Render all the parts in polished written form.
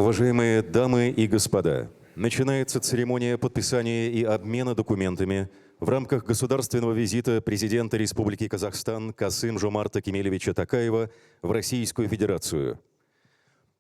Уважаемые дамы и господа, начинается церемония подписания и обмена документами в рамках государственного визита президента Республики Казахстан Касым-Жомарта Кемелевича Токаева в Российскую Федерацию.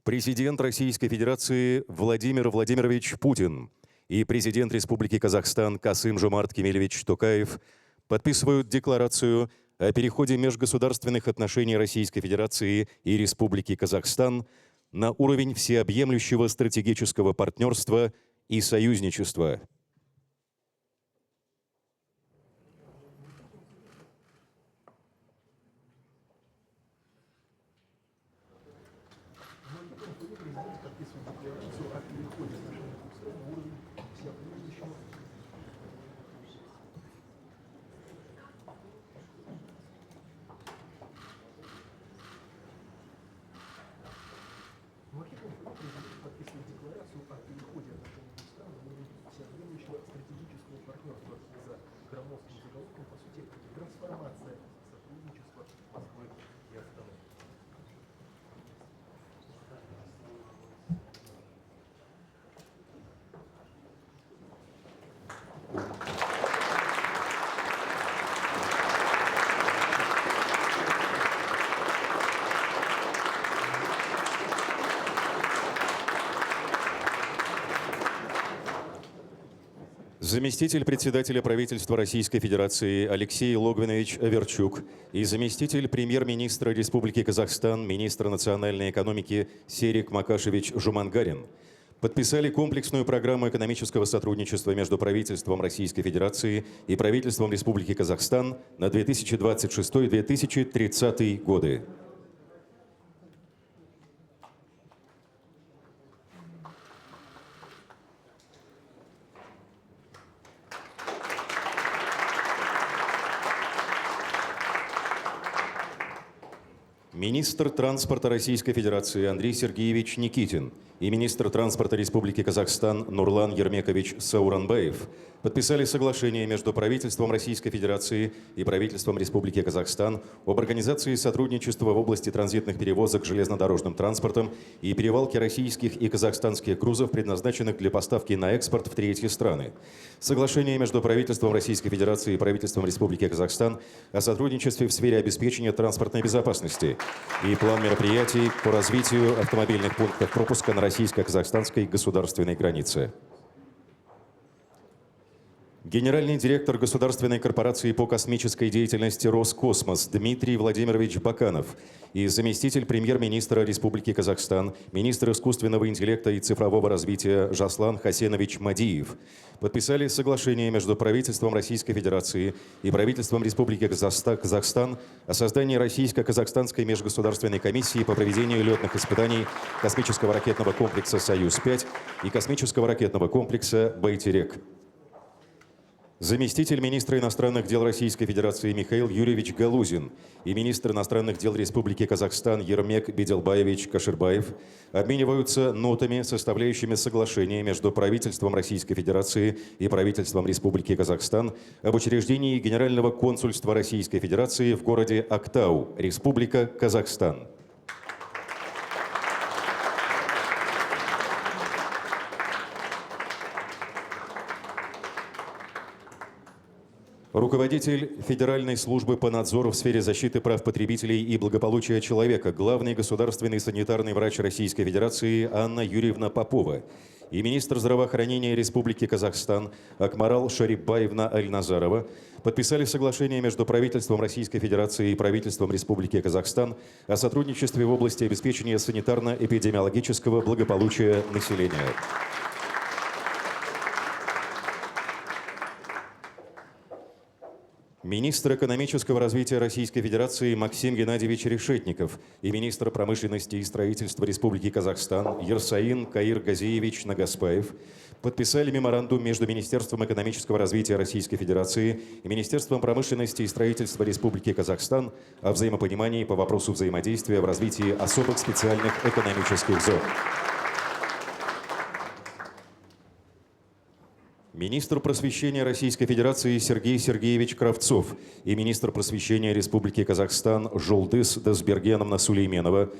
Президент Российской Федерации Владимир Владимирович Путин и президент Республики Казахстан Касым-Жомарт Кемелевич Токаев подписывают декларацию о переходе межгосударственных отношений Российской Федерации и Республики Казахстан на уровень всеобъемлющего стратегического партнерства и союзничества. Заместитель председателя правительства Российской Федерации Алексей Логвинович Аверчук и заместитель премьер-министра Республики Казахстан, министр национальной экономики Серик Макашевич Жумангарин подписали комплексную программу экономического сотрудничества между правительством Российской Федерации и правительством Республики Казахстан на 2026-2030 годы. Министр транспорта Российской Федерации Андрей Сергеевич Никитин и министр транспорта Республики Казахстан Нурлан Ермекович Сауранбаев подписали соглашение между правительством Российской Федерации и правительством Республики Казахстан об организации сотрудничества в области транзитных перевозок железнодорожным транспортом и перевалки российских и казахстанских грузов, предназначенных для поставки на экспорт в третьи страны. Соглашение между правительством Российской Федерации и правительством Республики Казахстан о сотрудничестве в сфере обеспечения транспортной безопасности и план мероприятий по развитию автомобильных пунктов пропуска на российско-казахстанской государственной границе. Генеральный директор Государственной корпорации по космической деятельности «Роскосмос» Дмитрий Владимирович Баканов и заместитель премьер-министра Республики Казахстан, министр искусственного интеллекта и цифрового развития Жаслан Хасенович Мадиев подписали соглашение между правительством Российской Федерации и правительством Республики Казахстан о создании Российско-казахстанской межгосударственной комиссии по проведению летных испытаний космического ракетного комплекса «Союз-5» и космического ракетного комплекса «Байтерек». Заместитель министра иностранных дел Российской Федерации Михаил Юрьевич Галузин и министр иностранных дел Республики Казахстан Ермек Беделбаевич Каширбаев обмениваются нотами, составляющими соглашение между правительством Российской Федерации и правительством Республики Казахстан об учреждении Генерального консульства Российской Федерации в городе Актау, Республика Казахстан. Руководитель Федеральной службы по надзору в сфере защиты прав потребителей и благополучия человека, главный государственный санитарный врач Российской Федерации Анна Юрьевна Попова и министр здравоохранения Республики Казахстан Акмарал Шарипбаевна Аль-Назарова подписали соглашение между правительством Российской Федерации и правительством Республики Казахстан о сотрудничестве в области обеспечения санитарно-эпидемиологического благополучия населения. Министр экономического развития Российской Федерации Максим Геннадьевич Решетников и министр промышленности и строительства Республики Казахстан Ерсаин Каир Газиевич Нагаспаев подписали меморандум между Министерством экономического развития Российской Федерации и Министерством промышленности и строительства Республики Казахстан о взаимопонимании по вопросу взаимодействия в развитии особых специальных экономических зон. Министр просвещения Российской Федерации Сергей Сергеевич Кравцов и министр просвещения Республики Казахстан Жолдыс Дасбергеновна Сулейменова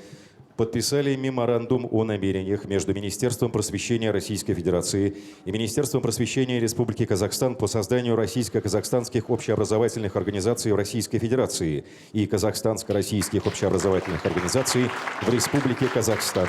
подписали меморандум о намерениях между Министерством просвещения Российской Федерации и Министерством просвещения Республики Казахстан по созданию российско-казахстанских общеобразовательных организаций в Российской Федерации и казахстанско-российских общеобразовательных организаций в Республике Казахстан.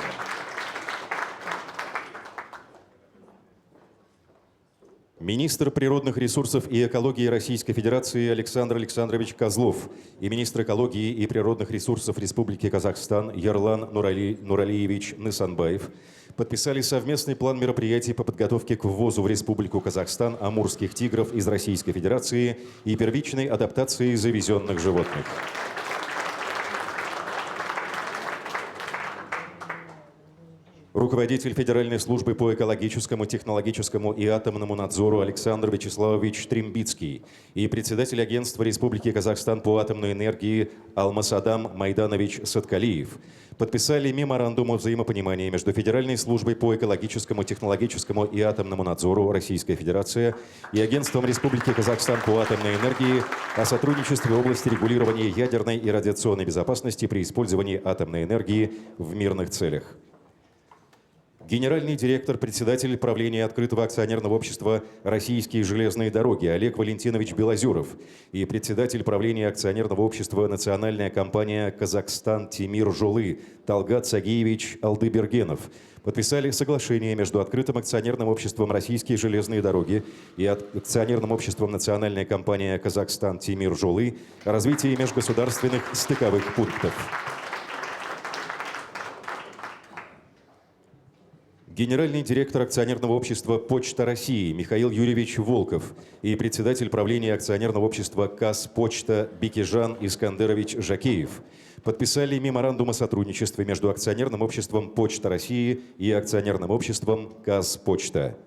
Министр природных ресурсов и экологии Российской Федерации Александр Александрович Козлов и министр экологии и природных ресурсов Республики Казахстан Ерлан Нуралиевич Нысанбаев подписали совместный план мероприятий по подготовке к ввозу в Республику Казахстан амурских тигров из Российской Федерации и первичной адаптации завезенных животных. Руководитель Федеральной службы по экологическому, технологическому и атомному надзору Александр Вячеславович Трембицкий и председатель Агентства Республики Казахстан по атомной энергии Алмасадам Майданович Саткалиев подписали меморандум о взаимопонимании между Федеральной службой по экологическому, технологическому и атомному надзору Российской Федерации и Агентством Республики Казахстан по атомной энергии о сотрудничестве в области регулирования ядерной и радиационной безопасности при использовании атомной энергии в мирных целях. Генеральный директор, председатель правления открытого акционерного общества «Российские железные дороги» Олег Валентинович Белозеров и председатель правления акционерного общества «Национальная компания Казахстан Тимир-Жолы» Талгат Сагиевич Алдыбергенов подписали соглашение между открытым акционерным обществом «Российские железные дороги» и акционерным обществом «Национальная компания Казахстан Тимир-Жолы» о развитии межгосударственных стыковых пунктов. Генеральный директор акционерного общества «Почта России» Михаил Юрьевич Волков и председатель правления акционерного общества «Казпочта» Бекежан Искандерович Жакеев подписали меморандум о сотрудничестве между акционерным обществом «Почта России» и акционерным обществом «Казпочта».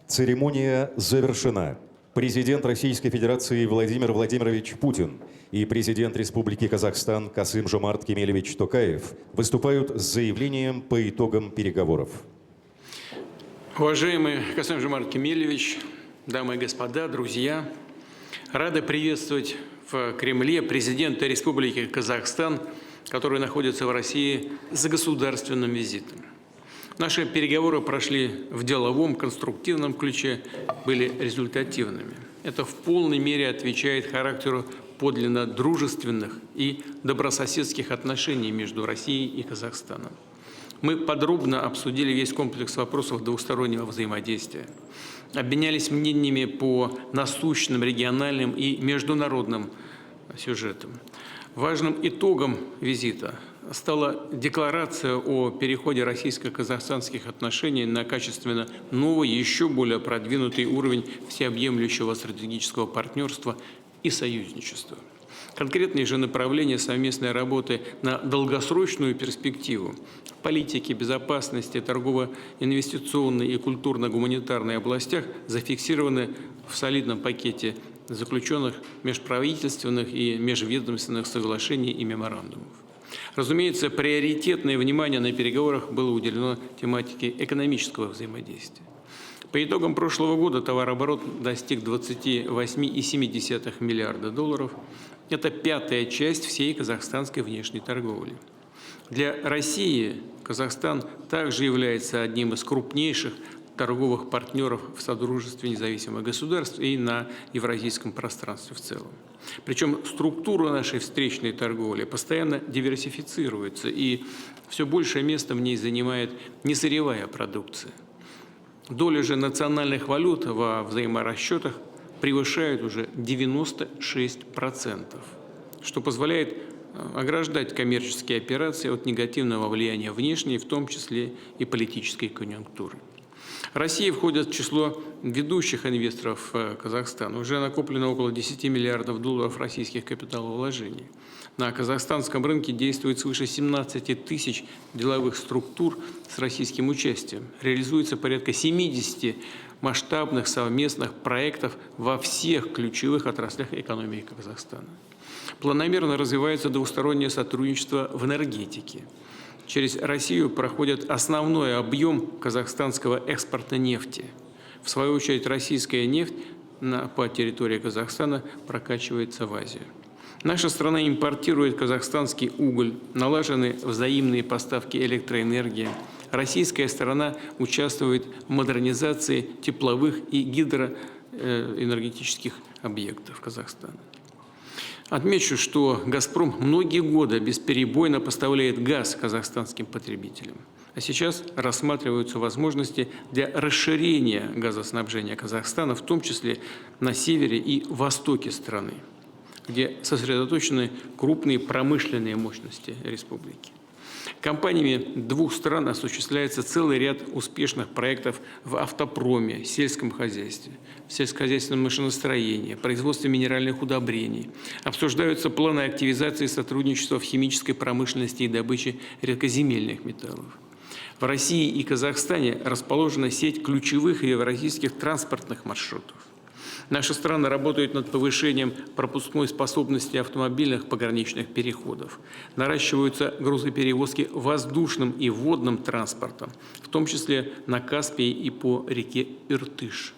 Церемония завершена. Президент Российской Федерации Владимир Владимирович Путин и президент Республики Казахстан Касым-Жомарт Кемелевич Токаев выступают с заявлением по итогам переговоров. Уважаемый Касым-Жомарт Кемелевич, дамы и господа, друзья, рады приветствовать в Кремле президента Республики Казахстан, который находится в России за государственным визитом. Наши переговоры прошли в деловом, конструктивном ключе, были результативными. Это в полной мере отвечает характеру подлинно дружественных и добрососедских отношений между Россией и Казахстаном. Мы подробно обсудили весь комплекс вопросов двустороннего взаимодействия, обменялись мнениями по насущным региональным и международным сюжетам. Важным итогом визита стала декларация о переходе российско-казахстанских отношений на качественно новый, еще более продвинутый уровень всеобъемлющего стратегического партнерства и союзничества. Конкретные же направления совместной работы на долгосрочную перспективу в политике, безопасности, торгово-инвестиционной и культурно-гуманитарной областях зафиксированы в солидном пакете заключенных межправительственных и межведомственных соглашений и меморандумов. Разумеется, приоритетное внимание на переговорах было уделено тематике экономического взаимодействия. По итогам прошлого года товарооборот достиг 28,7 миллиарда долларов. Это пятая часть всей казахстанской внешней торговли. Для России Казахстан также является одним из крупнейших торговых партнеров в Содружестве независимых государств и на евразийском пространстве в целом. Причем структура нашей встречной торговли постоянно диверсифицируется, и все большее место в ней занимает несырьевая продукция. Доля же национальных валют во взаиморасчетах превышает уже 96%, что позволяет ограждать коммерческие операции от негативного влияния внешней, в том числе и политической конъюнктуры. Россия входит в число ведущих инвесторов в Казахстан. Уже накоплено около 10 миллиардов долларов российских капиталовложений. На казахстанском рынке действует свыше 17 тысяч деловых структур с российским участием. Реализуется порядка 70 масштабных совместных проектов во всех ключевых отраслях экономики Казахстана. Планомерно развивается двустороннее сотрудничество в энергетике. Через Россию проходит основной объем казахстанского экспорта нефти. В свою очередь, российская нефть по территории Казахстана прокачивается в Азию. Наша страна импортирует казахстанский уголь, налажены взаимные поставки электроэнергии. Российская сторона участвует в модернизации тепловых и гидроэнергетических объектов Казахстана. Отмечу, что «Газпром» многие годы бесперебойно поставляет газ казахстанским потребителям. А сейчас рассматриваются возможности для расширения газоснабжения Казахстана, в том числе на севере и востоке страны, где сосредоточены крупные промышленные мощности республики. Компаниями двух стран осуществляется целый ряд успешных проектов в автопроме, сельском хозяйстве, сельскохозяйственном машиностроении, производстве минеральных удобрений. Обсуждаются планы активизации сотрудничества в химической промышленности и добыче редкоземельных металлов. В России и Казахстане расположена сеть ключевых евразийских транспортных маршрутов. Наши страны работают над повышением пропускной способности автомобильных пограничных переходов. Наращиваются грузоперевозки воздушным и водным транспортом, в том числе на Каспии и по реке Иртыш.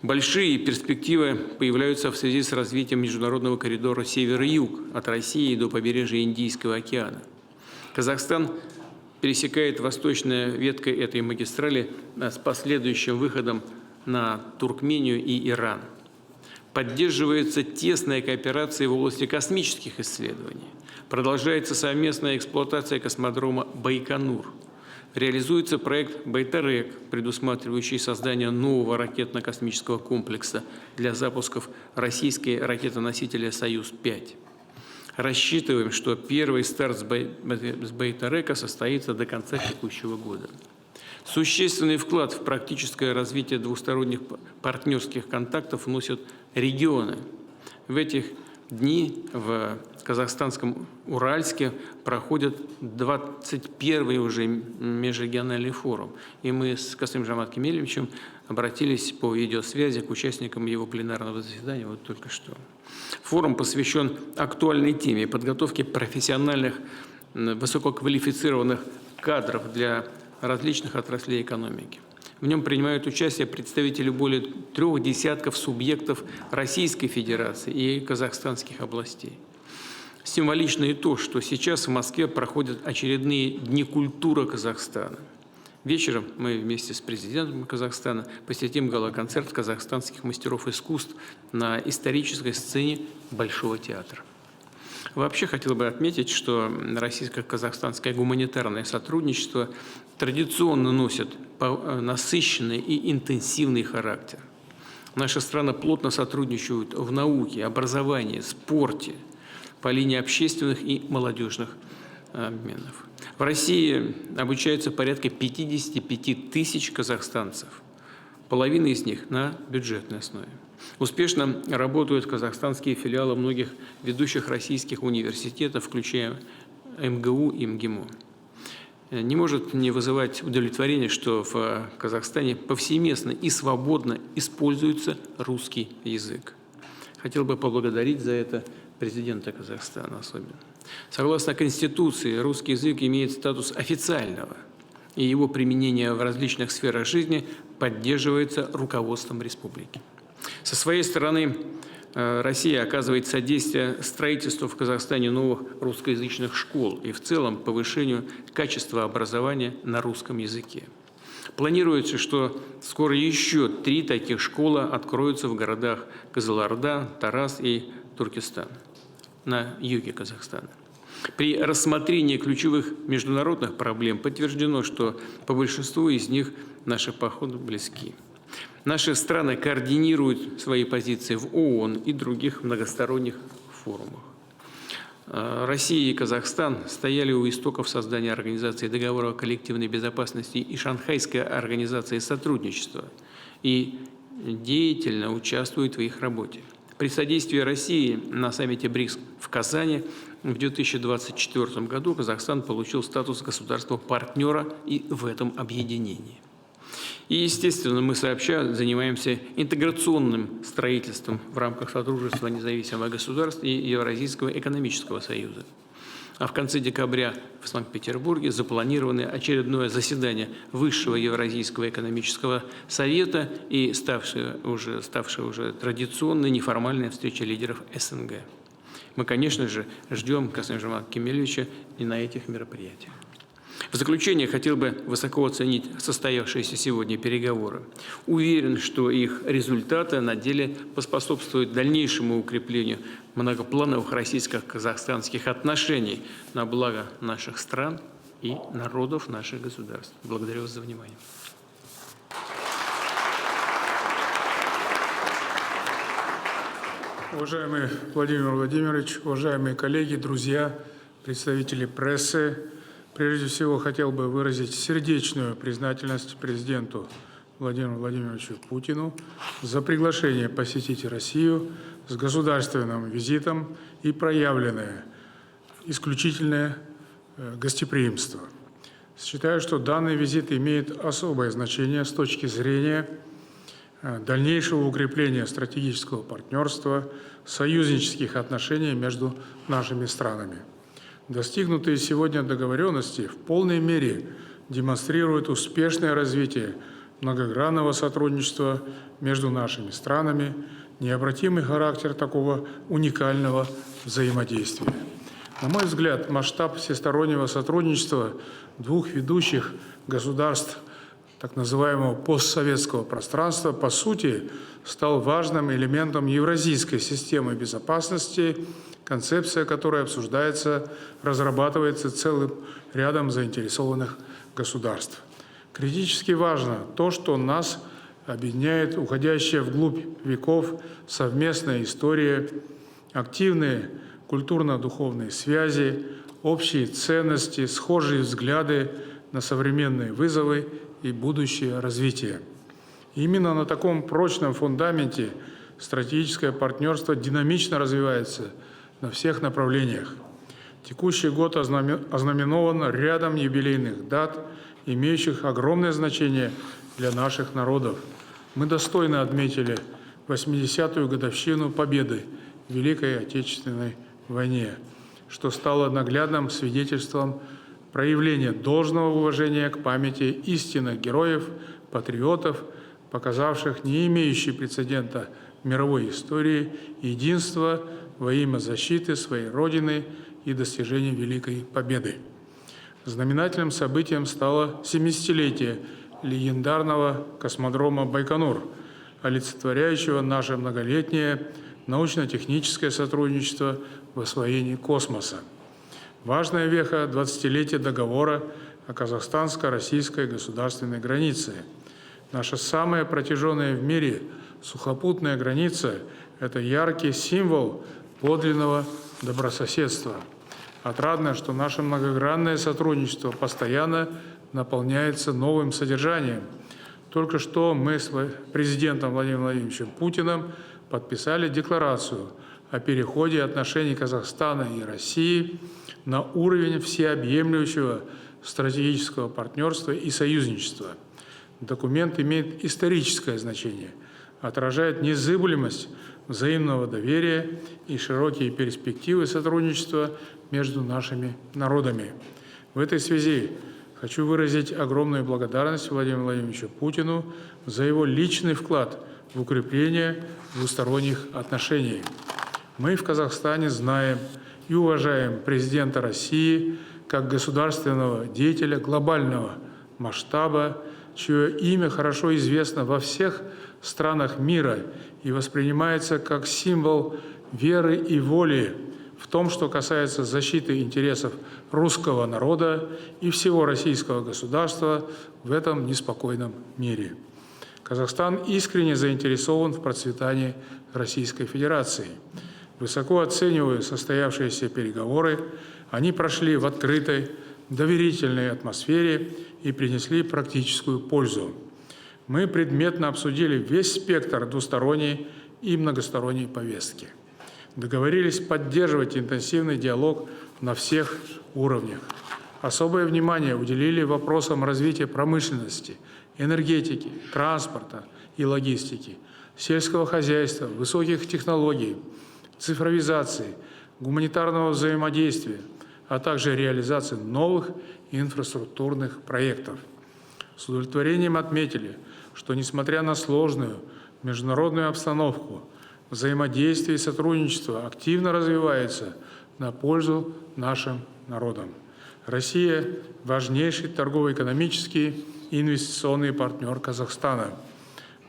Большие перспективы появляются в связи с развитием международного коридора север-юг от России до побережья Индийского океана. Казахстан пересекает восточная ветка этой магистрали с последующим выходом на Туркмению и Иран. Поддерживается тесная кооперация в области космических исследований. Продолжается совместная эксплуатация космодрома Байконур. Реализуется проект «Байтарек», предусматривающий создание нового ракетно-космического комплекса для запусков российской ракетоносителя «Союз-5». Рассчитываем, что первый старт с Байтарека состоится до конца текущего года. Существенный вклад в практическое развитие двусторонних партнерских контактов вносят регионы. В этих дни в казахстанском Уральске проходит 21-й уже межрегиональный форум. И мы с Касым-Жомарт Кемелевичем обратились по видеосвязи к участникам его пленарного заседания вот только что. Форум посвящен актуальной теме подготовки профессиональных, высококвалифицированных кадров для различных отраслей экономики. В нем принимают участие представители более 3 десятков субъектов Российской Федерации и казахстанских областей. Символично и то, что сейчас в Москве проходят очередные Дни культуры Казахстана. Вечером мы вместе с президентом Казахстана посетим гала-концерт казахстанских мастеров искусств на исторической сцене Большого театра. Вообще хотел бы отметить, что российско-казахстанское гуманитарное сотрудничество традиционно носит насыщенный и интенсивный характер. Наши страны плотно сотрудничают в науке, образовании, спорте, по линии общественных и молодежных обменов. В России обучаются порядка 55 тысяч казахстанцев, половина из них на бюджетной основе. Успешно работают казахстанские филиалы многих ведущих российских университетов, включая МГУ и МГИМО. Не может не вызывать удовлетворения, что в Казахстане повсеместно и свободно используется русский язык. Хотел бы поблагодарить за это президента Казахстана особенно. Согласно Конституции, русский язык имеет статус официального, и его применение в различных сферах жизни поддерживается руководством республики. Со своей стороны, Россия оказывает содействие строительству в Казахстане новых русскоязычных школ и в целом повышению качества образования на русском языке. Планируется, что скоро еще 3 таких школы откроются в городах Кызылорда, Тараз и Туркестан на юге Казахстана. При рассмотрении ключевых международных проблем подтверждено, что по большинству из них наши подходы близки. Наши страны координируют свои позиции в ООН и других многосторонних форумах. Россия и Казахстан стояли у истоков создания Организации договора о коллективной безопасности и Шанхайской организации сотрудничества и деятельно участвуют в их работе. При содействии России на саммите БРИКС в Казани в 2024 году Казахстан получил статус государства-партнера и в этом объединении. И, естественно, мы сообща занимаемся интеграционным строительством в рамках Содружества независимых государств и Евразийского экономического союза. А в конце декабря в Санкт-Петербурге запланировано очередное заседание Высшего Евразийского экономического совета и ставшая уже традиционной неформальная встреча лидеров СНГ. Мы, конечно же, ждем Касым-Жомарта Кемелевича и на этих мероприятиях. В заключение хотел бы высоко оценить состоявшиеся сегодня переговоры. Уверен, что их результаты на деле поспособствуют дальнейшему укреплению многоплановых российско-казахстанских отношений на благо наших стран и народов наших государств. Благодарю вас за внимание. Уважаемый Владимир Владимирович, уважаемые коллеги, друзья, представители прессы, прежде всего хотел бы выразить сердечную признательность президенту Владимиру Владимировичу Путину за приглашение посетить Россию с государственным визитом и проявленное исключительное гостеприимство. Считаю, что данный визит имеет особое значение с точки зрения дальнейшего укрепления стратегического партнерства, союзнических отношений между нашими странами. Достигнутые сегодня договоренности в полной мере демонстрируют успешное развитие многогранного сотрудничества между нашими странами, необратимый характер такого уникального взаимодействия. На мой взгляд, масштаб всестороннего сотрудничества двух ведущих государств так называемого постсоветского пространства, по сути, стал важным элементом евразийской системы безопасности, концепция которой обсуждается, разрабатывается целым рядом заинтересованных государств. Критически важно то, что нас объединяет уходящая вглубь веков совместная история, активные культурно-духовные связи, общие ценности, схожие взгляды на современные вызовы и будущее развитие. Именно на таком прочном фундаменте стратегическое партнерство динамично развивается на всех направлениях. Текущий год ознаменован рядом юбилейных дат, имеющих огромное значение для наших народов. Мы достойно отметили 80-ю годовщину победы в Великой Отечественной войне, что стало наглядным свидетельством проявление должного уважения к памяти истинных героев, патриотов, показавших не имеющий прецедента в мировой истории единство во имя защиты своей Родины и достижения Великой Победы. Знаменательным событием стало 70-летие легендарного космодрома Байконур, олицетворяющего наше многолетнее научно-техническое сотрудничество в освоении космоса. Важная веха 20-летия договора о казахстанско-российской государственной границе. Наша самая протяженная в мире сухопутная граница – это яркий символ подлинного добрососедства. Отрадно, что наше многогранное сотрудничество постоянно наполняется новым содержанием. Только что мы с президентом Владимиром Владимировичем Путиным подписали декларацию о переходе отношений Казахстана и России на уровень всеобъемлющего стратегического партнерства и союзничества. Документ имеет историческое значение, отражает незыблемость взаимного доверия и широкие перспективы сотрудничества между нашими народами. В этой связи хочу выразить огромную благодарность Владимиру Владимировичу Путину за его личный вклад в укрепление двусторонних отношений. Мы в Казахстане знаем и уважаем президента России как государственного деятеля глобального масштаба, чье имя хорошо известно во всех странах мира и воспринимается как символ веры и воли в том, что касается защиты интересов русского народа и всего российского государства в этом неспокойном мире. Казахстан искренне заинтересован в процветании Российской Федерации. Высоко оцениваю состоявшиеся переговоры. Они прошли в открытой, доверительной атмосфере и принесли практическую пользу. Мы предметно обсудили весь спектр двусторонней и многосторонней повестки. Договорились поддерживать интенсивный диалог на всех уровнях. Особое внимание уделили вопросам развития промышленности, энергетики, транспорта и логистики, сельского хозяйства, высоких технологий, цифровизации, гуманитарного взаимодействия, а также реализации новых инфраструктурных проектов. С удовлетворением отметили, что несмотря на сложную международную обстановку, взаимодействие и сотрудничество активно развивается на пользу нашим народам. Россия – важнейший торгово-экономический и инвестиционный партнер Казахстана.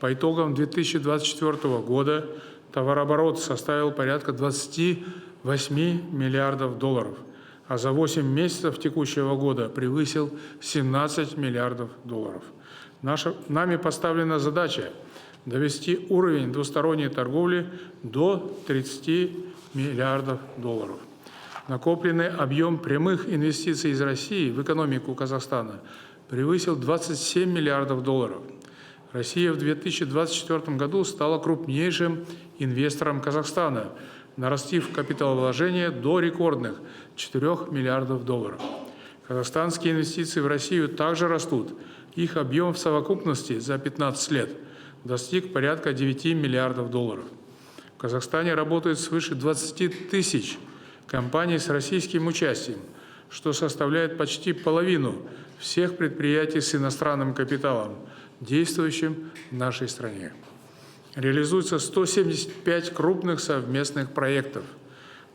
По итогам 2024 года товарооборот составил порядка 28 миллиардов долларов, а за 8 месяцев текущего года превысил 17 миллиардов долларов. Нами поставлена задача довести уровень двусторонней торговли до 30 миллиардов долларов. Накопленный объем прямых инвестиций из России в экономику Казахстана превысил 27 миллиардов долларов. Россия в 2024 году стала крупнейшим инвестором Казахстана, нарастив капиталовложения до рекордных 4 миллиардов долларов. Казахстанские инвестиции в Россию также растут. Их объем в совокупности за 15 лет достиг порядка 9 миллиардов долларов. В Казахстане работает свыше 20 тысяч компаний с российским участием, что составляет почти половину всех предприятий с иностранным капиталом, действующим в нашей стране. Реализуется 175 крупных совместных проектов.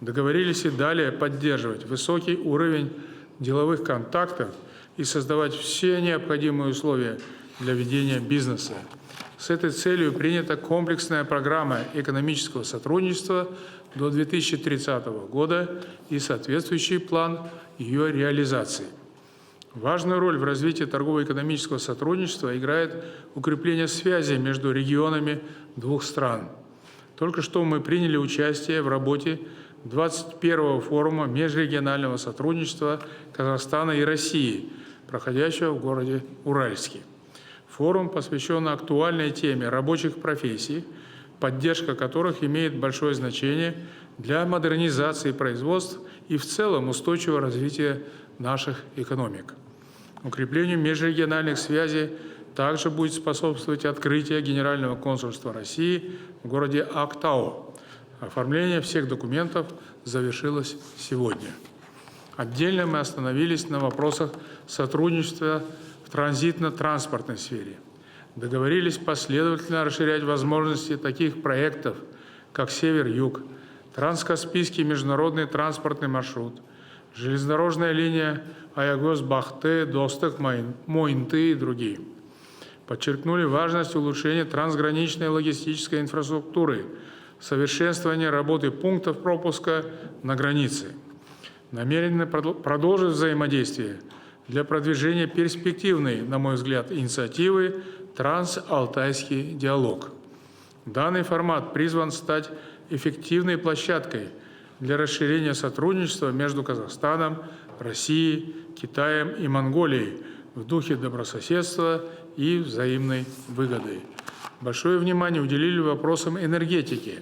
Договорились и далее поддерживать высокий уровень деловых контактов и создавать все необходимые условия для ведения бизнеса. С этой целью принята комплексная программа экономического сотрудничества до 2030 года и соответствующий план ее реализации. Важную роль в развитии торгово-экономического сотрудничества играет укрепление связи между регионами двух стран. Только что мы приняли участие в работе 21-го форума межрегионального сотрудничества Казахстана и России, проходящего в городе Уральске. Форум посвящен актуальной теме рабочих профессий, поддержка которых имеет большое значение для модернизации производств и в целом устойчивого развития наших экономик. Укреплению межрегиональных связей также будет способствовать открытие Генерального консульства России в городе Актау. Оформление всех документов завершилось сегодня. Отдельно мы остановились на вопросах сотрудничества в транзитно-транспортной сфере. Договорились последовательно расширять возможности таких проектов, как «Север-Юг», Транскаспийский международный транспортный маршрут, железнодорожная линия Аягөз-Бахты, Достык-Мойнты и другие. Подчеркнули важность улучшения трансграничной логистической инфраструктуры, совершенствования работы пунктов пропуска на границе. Намерены продолжить взаимодействие для продвижения перспективной, на мой взгляд, инициативы «Трансалтайский диалог». Данный формат призван стать эффективной площадкой для расширения сотрудничества между Казахстаном, Россией, Китаем и Монголией в духе добрососедства и взаимной выгоды. Большое внимание уделили вопросам энергетики.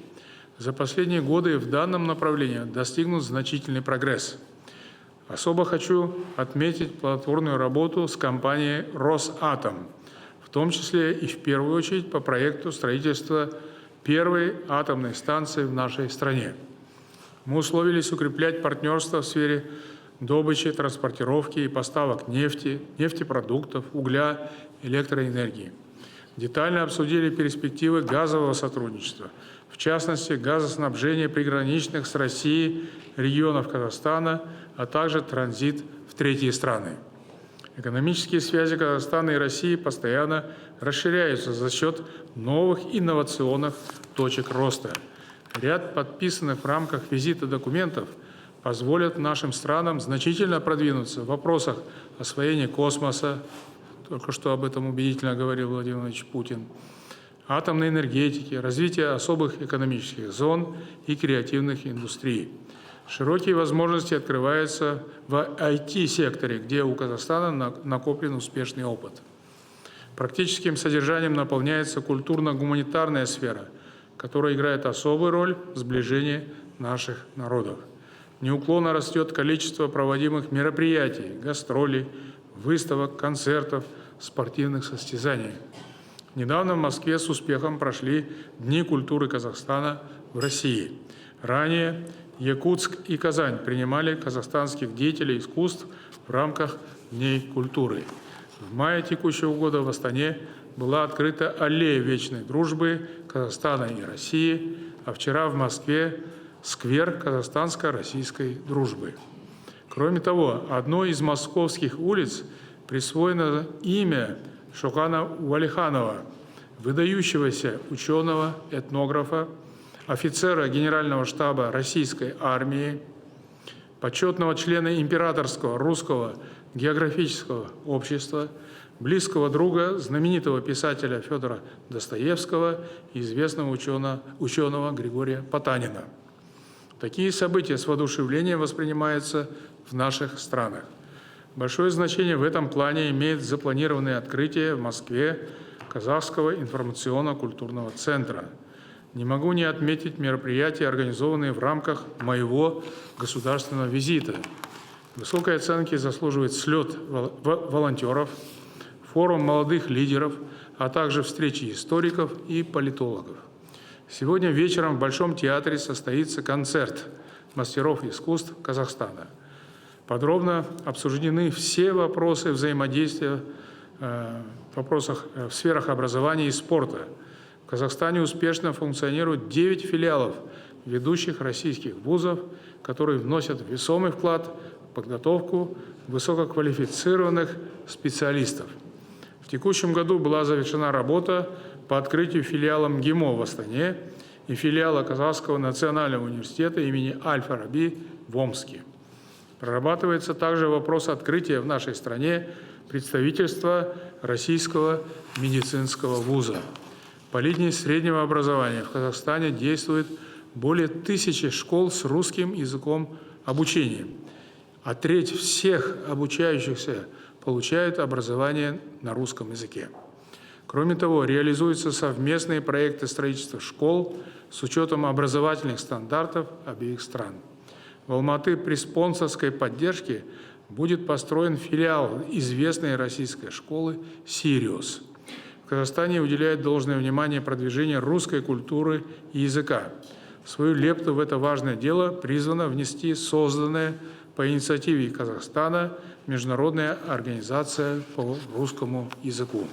За последние годы в данном направлении достигнут значительный прогресс. Особо хочу отметить плодотворную работу с компанией «Росатом», в том числе и в первую очередь по проекту строительства первой атомной станции в нашей стране. Мы условились укреплять партнерство в сфере добычи, транспортировки и поставок нефти, нефтепродуктов, угля, электроэнергии. Детально обсудили перспективы газового сотрудничества, в частности, газоснабжение приграничных с Россией регионов Казахстана, а также транзит в третьи страны. Экономические связи Казахстана и России постоянно расширяются за счет новых инновационных точек роста. Ряд подписанных в рамках визита документов позволят нашим странам значительно продвинуться в вопросах освоения космоса, только что об этом убедительно говорил Владимир Владимирович Путин, атомной энергетики, развития особых экономических зон и креативных индустрий. Широкие возможности открываются в IT-секторе, где у Казахстана накоплен успешный опыт. Практическим содержанием наполняется культурно-гуманитарная сфера, которая играет особую роль в сближении наших народов. Неуклонно растет количество проводимых мероприятий, гастролей, выставок, концертов, спортивных состязаний. Недавно в Москве с успехом прошли Дни культуры Казахстана в России. Ранее Якутск и Казань принимали казахстанских деятелей искусств в рамках Дней культуры. В мае текущего года в Астане была открыта аллея вечной дружбы Казахстана и России, а вчера в Москве сквер казахстанско-российской дружбы. Кроме того, одной из московских улиц присвоено имя Шухана Уалиханова, выдающегося ученого, этнографа, офицера Генерального штаба Российской армии, почетного члена Императорского русского географического общества, близкого друга знаменитого писателя Федора Достоевского и известного ученого Григория Потанина. Такие события с воодушевлением воспринимаются в наших странах. Большое значение в этом плане имеет запланированное открытие в Москве Казахского информационно-культурного центра. Не могу не отметить мероприятия, организованные в рамках моего государственного визита. Высокой оценки заслуживает слет волонтеров, форум молодых лидеров, а также встречи историков и политологов. Сегодня вечером в Большом театре состоится концерт мастеров искусств Казахстана. Подробно обсуждены все вопросы взаимодействия в сферах образования и спорта. В Казахстане успешно функционируют 9 филиалов ведущих российских вузов, которые вносят весомый вклад в подготовку высококвалифицированных специалистов. В текущем году была завершена работа по открытию филиала МГИМО в Астане и филиала Казахского национального университета имени Аль-Фараби в Омске. Прорабатывается также вопрос открытия в нашей стране представительства Российского медицинского вуза. По линии среднего образования в Казахстане действует более 1000 школ с русским языком обучения, а треть всех обучающихся получают образование на русском языке. Кроме того, реализуются совместные проекты строительства школ с учетом образовательных стандартов обеих стран. В Алматы при спонсорской поддержке будет построен филиал известной российской школы «Сириус». В Казахстане уделяют должное внимание продвижению русской культуры и языка. Свою лепту в это важное дело призвана внести созданная по инициативе Казахстана Международная организация по русскому языку.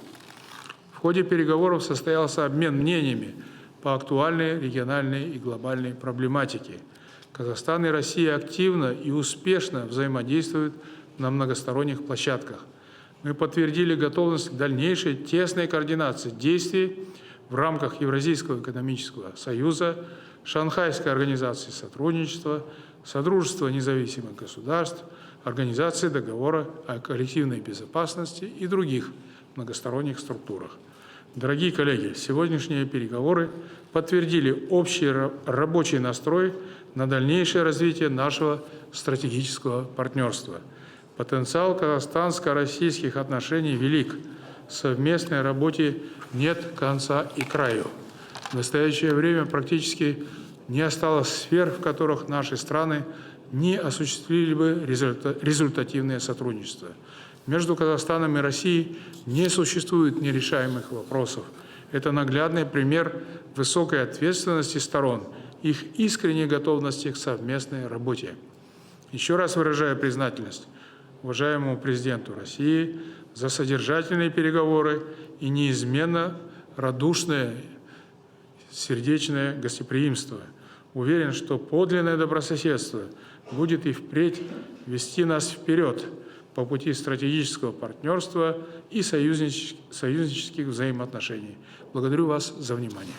В ходе переговоров состоялся обмен мнениями по актуальной региональной и глобальной проблематике. Казахстан и Россия активно и успешно взаимодействуют на многосторонних площадках. Мы подтвердили готовность к дальнейшей тесной координации действий в рамках Евразийского экономического союза, Шанхайской организации сотрудничества, Содружества независимых государств, Организации договора о коллективной безопасности и других многосторонних структурах. Дорогие коллеги, сегодняшние переговоры подтвердили общий рабочий настрой на дальнейшее развитие нашего стратегического партнерства. Потенциал казахстанско-российских отношений велик. Совместной работе нет конца и краю. В настоящее время практически не осталось сфер, в которых наши страны не осуществили бы результативное сотрудничество. Между Казахстаном и Россией не существует нерешаемых вопросов. Это наглядный пример высокой ответственности сторон, их искренней готовности к совместной работе. Еще раз выражаю признательность уважаемому президенту России за содержательные переговоры и неизменно радушное, сердечное гостеприимство. Уверен, что подлинное добрососедство будет и впредь вести нас вперед по пути стратегического партнерства и союзнических взаимоотношений. Благодарю вас за внимание.